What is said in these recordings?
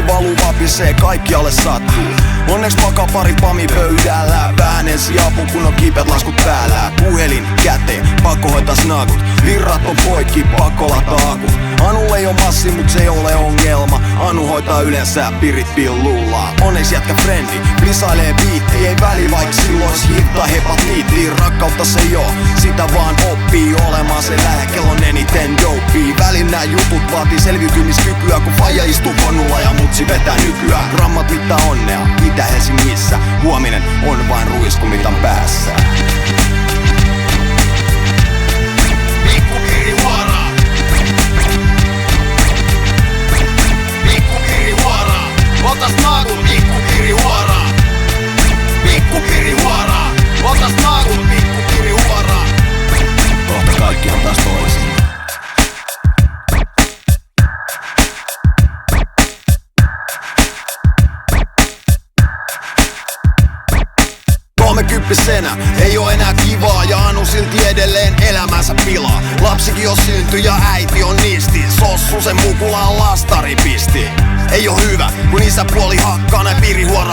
valuu vapisee, kaikkialle sattuu. Onneks makaa pari pami pöydällä. Vähän ensi apu kun on kipeät laskut päällä. Puhelin käteen, pakko hoitaa snakut. Virrat on poikki, pakko lataa akut. Anulla ei oo massi, mut se ei ole ongelma. Anu hoitaa yleensä pirit pillulla. Onneks jätkä frendi, plisailee biitti. Ei väli vaik sillois hittaa hepatiitti. Rakkautta se joo, sitä vaan oppii olemaan se lähekel on eniten dopii. Välin nää jutut vaatii selviytymiskykyä, kun faija istuu ponnulla ja mutsi vetää nykyään. Grammat mittaa onnea, mitä Helsingissä. Huominen on vain ruisku mitan päässä. Pikkupirihuora. Pikkupirihuora. Otas naakut, pikkupirihuora. Pikkupirihuora. Otas naakut, pikkupirihuora. Kohta kaikki on taas toisin. Kyppisenä ei oo enää kivaa ja Anu silti edelleen elämänsä pilaa. Lapsikin jo syntyi ja äiti on nisti. Sossu sen mukulaan lastari pisti. Ei oo hyvä kun isäpuoli hakkaa näin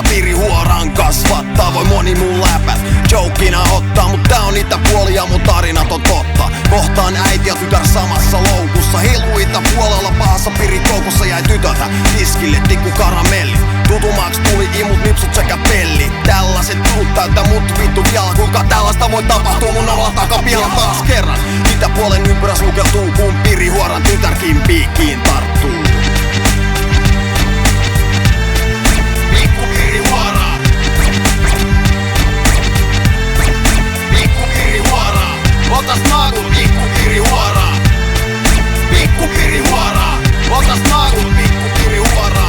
pirihuoran kasvattaa. Voi moni mun läpät jokina ottaa, mut tää on niitä puolia, mun tarinat on totta. Kohtaan äiti ja tytär samassa loukussa. Hiluita puolella pahassa pirikoukussa jäi tytöltä tiskille tikku karamelli. Tutumaks tuli imut, nipsut sekä pelli. Tällaiset tuut täyttä mut vittu vielä. Kuinka tällaista voi tapahtua mun olla takapihalla taas kerran. Itäpuolen ympyrä sulkeutuu kun pirihuoran tytärkin piikkiin tarttuu. Pikkupirihuora. Pikkupirihuora. Otas naakut, pikkupirihuora. Pikkupirihuora. Otas naakut, pikkupirihuora.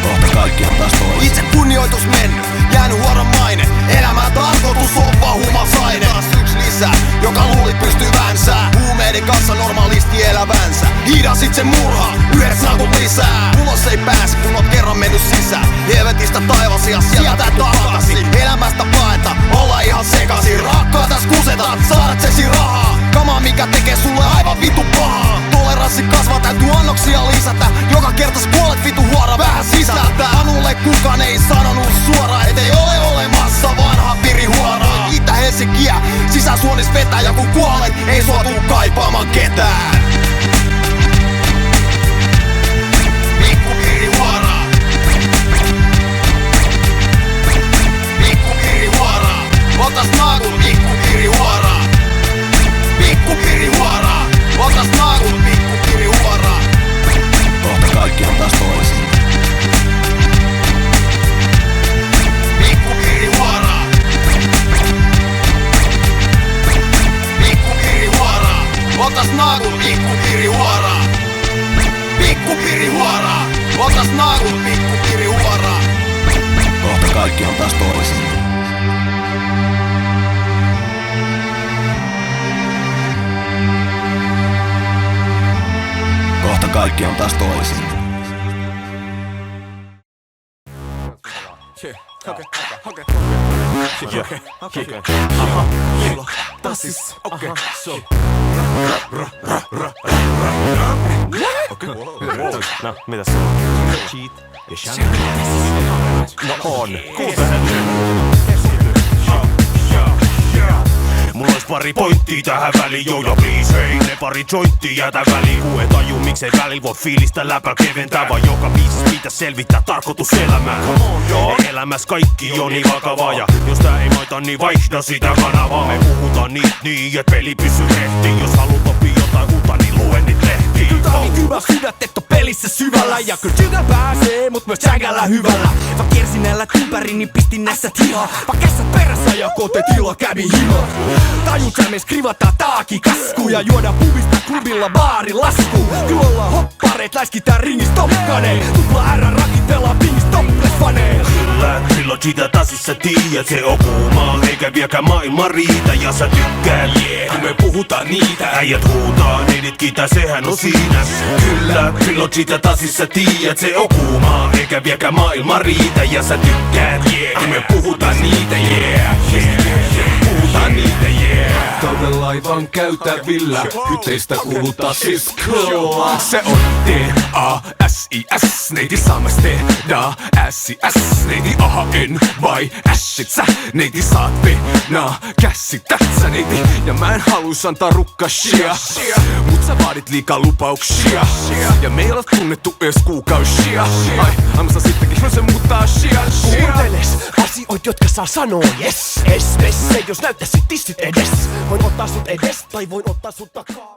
Kohta kaikki on taas toisin. Itse kunnioitus mennyt, jäänyt huoron maine. Elämän tarkoitus on vaan huumasaine. Taas yks lisää, joka luuli pystyvänsä huumeiden kanssa normaalisti elävänsä. Hidasit sen murhaa, yhdet snakut lisää. Ulos ei pääse kun oot kerran mennyt sisään. Helvetistä taivas ja sieltä takaisin. Elämästä paeta, olla ihan sekasin. Rakkaa täs kusetaan, saadaksesi rahaa. Kamaa mikä tekee sulle aivan vitu pahaa. Toleranssi kasvaa, täytyy annoksia lisätä. Joka kertas puolet vitu huora vähän sisältää. Anulle kukaan ei sanonut suoraan, et ei ole olemassa vanha pirihuora. Itä-Helsinkiä sisäsuonis vetää ja kun kuolet ei sua tuu kaipaamaan ketään. Pikkupirihuora. Pikkupirihuora. Otas naakut, pikkupirihuora. Pikkupirihuora. Otas naakut, pikkupirihuora. Kohta kaikki on taas toisin. Pikkupirihuora. Pikkupirihuora. Otas naakut, pikkupirihuora. Pikkupirihuora. Otas naakut, pikkupirihuora. Kohta kaikki on taas toisin. Kohta kaikki on taas toisin. No, mitäs se on? Cheat ja Shanghai. No on. Mulla ois pari pointtia tähän väliin, joo ja please hei. Ne pari jointtia jätä väliin, kun et taju miksei välillä voi fiilistä läpä keventää. Vaan joka biisissä pitäis selvittää tarkoitus elämään. Ei elämässä kaikki on niin vakavaa, ja jos tää ei maita niin vaihda sitä kanavaa. Me puhutaan niin et peli pysyy rehtiin. Jos haluut oppia jotain uutta niin lue niit lehtiin. Tää on hyvä sydät, et oo pelissä syvällä. Ja kyllä tykän pääsee, mut myös jägällä hyvällä. Vaan kiersin näillä ympäri, niin pistin näissä tihaa. Vaan kässät perässä ja kote tila kävi himaa. Tajut sä me skrivataan taaki kasku. Ja juodaan pubista klubilla baarin lasku. Kyllä ollaan hoppareet, läiskitään ringis topkaneen. Tupla R rakit pelaa pingis topless faneen. Kyllä, silloin sitä taas sä tiiät, se on kuumaa. Eikä vieläkään maailma riitä ja sä tykkäät. Kun me puhutaan niitä, Äijät huutaa, neidit kiitää, sehän on siinä. Kyllä, silloin sitä taas sä tiiät, se on kuumaa. Eikä vieläkään maailma riitä ja sä tykkäät. kun me puhutaan niitä, puhutaan niitä, kauden laivan käytävillä. Kyteistä kuulutaan siskoa. Se on D-A-S-I-S, neiti saamas D-A-S-I-S. Neiti aha-en vai äshit sä. Neiti saat venaa, käsität sä neiti. Ja mä en halus antaa rukkashia, mut sä vaadit liikaa lupauksia. Ja me ei olla tunnettu ees kuukausia. Ai, aamassa sittenkin on se muuttaa ashia. Kuunteles asioit, jotka saa sanoa yes. Espesse, jos näyttäisit tissit edes. Voin ottaa sut edes tai voin ottaa sut takaa.